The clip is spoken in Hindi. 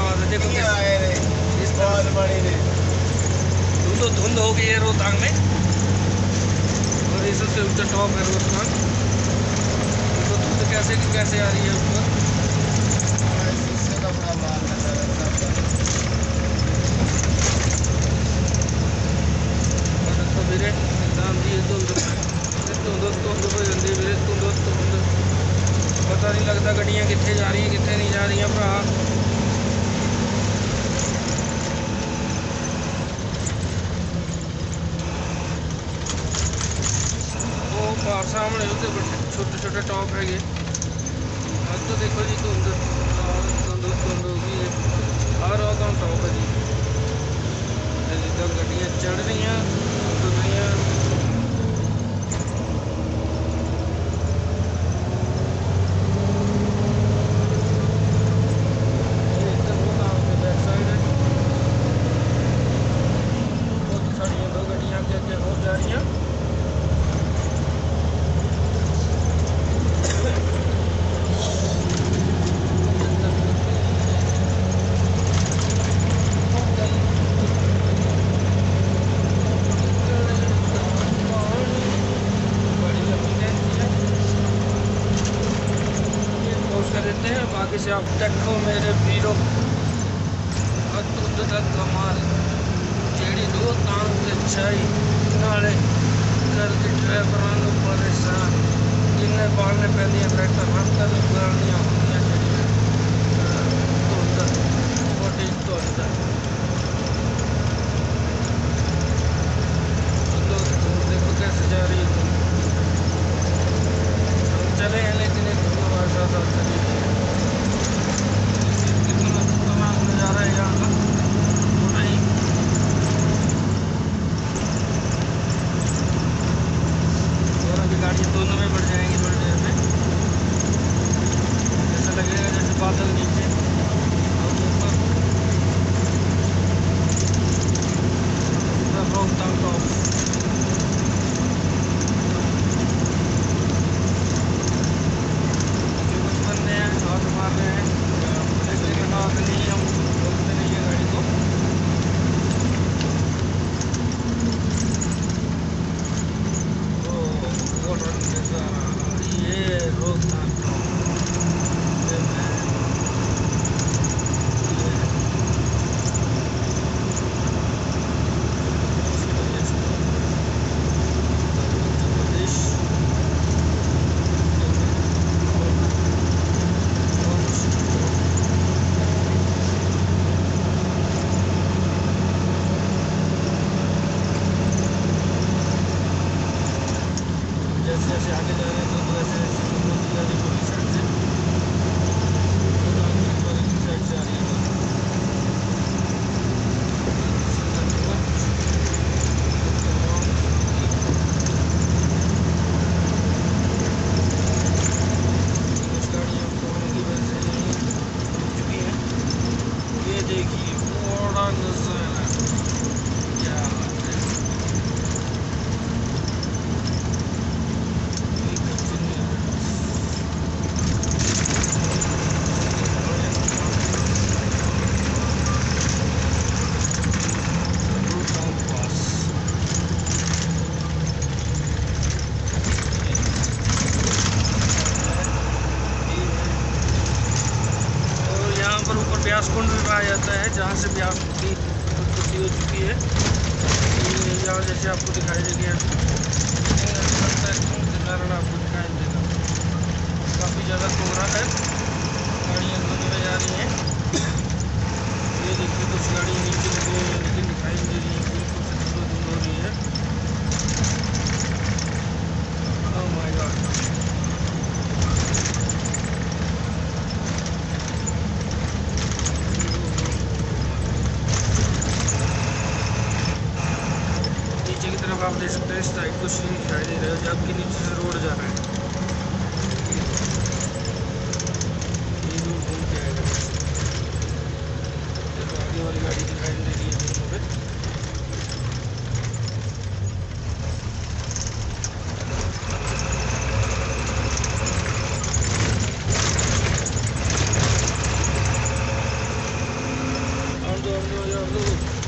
आवाज़ है। देखो इस तरह धुंध हो गई है रोहतांग में, और ये सबसे ऊंचा टॉप है रोहतांग। देखो धुंध कैसे की कैसे आ रही है ऊपर। ਵੀਰੇ ਇਦਾਂ ਦੀ ਧੁੰਦ ਹੋ ਜਾਂਦੀ ਵੀਰੇ, ਧੁੰਦ ਪਤਾ ਨਹੀਂ ਲੱਗਦਾ ਗੱਡੀਆਂ ਕਿੱਥੇ ਜਾ ਰਹੀਆਂ ਕਿੱਥੇ ਨਹੀਂ ਜਾ ਰਹੀਆਂ ਭਰਾ। ਉਹ ਬਾਹਰ ਸਾਹਮਣੇ ਉਹਦੇ ਛੋਟੇ ਛੋਟੇ ਟੌਪ ਹੈਗੇ। ਅੱਜ ਤੋਂ ਦੇਖੋ ਜੀ ਧੁੰਦ ਹੋ ਗਈ ਹੈ। ਆਹ ਰੋਹਤਾਂਗ ਟੌਪ ਹੈ ਜੀ, ਜਿੱਦਾਂ ਗੱਡੀਆਂ ਚੜ ਰਹੀਆਂ ਉਤਰ ਰਹੀਆਂ। बाकी से आप देखो मेरे वीरों धुंध का कमाल, जेड़ी रोहतांग ते छाई नाले कर के ड्राइवरां नूं परेशान। जिन्हें पालने पैंदियां ट्रैक्टर रस्ता भी पुरानियां होंदियां जेहड़ियां धुंध बड़ी धुंध देखो कैसे जा रही है। हम चले हैं लेकिन एक धुंध हमारे साथ चली गई है। नज़ारा है यहाँ का पूरा ही। और अभी गाड़ियाँ दोनों में बढ़ जाएंगी थोड़ी देर में। ऐसा लगेगा जैसे बादल नीचे और ऊपर पूरा रोहतांग टॉप। कुछ बंदे हैं हाथ मार रहे हैं, लेकिन हाथ नहीं हम रोकते नहीं है गाड़ी को। ये रोहतांग जैसे आगे जा रहे हैं तो वैसे पूरी साइड से साइड से आ रही है। कुछ गाड़ियाँ फोन की वजह से रुक चुकी हैं। ये देखिए बड़ा नज़ारा क्या ऊपर ब्यास कुंड भी पाया जाता है, जहाँ से ब्यास की उत्पत्ति हो चुकी है। यहाँ जैसे आपको दिखाई देगी कारण आपको दिखाई देगा। काफ़ी ज़्यादा कोहरा है, गाड़ियाँ धुंध में जा रही हैं। ये देखिए कुछ गाड़ी नीचे लगी हुई है लेकिन दिखाई नहीं दे रही है, बिल्कुल से धुंध हो रही है। Oh my God. आप देख सकते हैं इस साइड कुछ नहीं दिखाई दे रहा है, जबकि नीचे से रोड जा रहा है। ये रोड घूम के आएगा। देखो आगे वाली गाड़ी दिखाई नहीं दे रही है दोनों पे। ਜੋ ਜੋ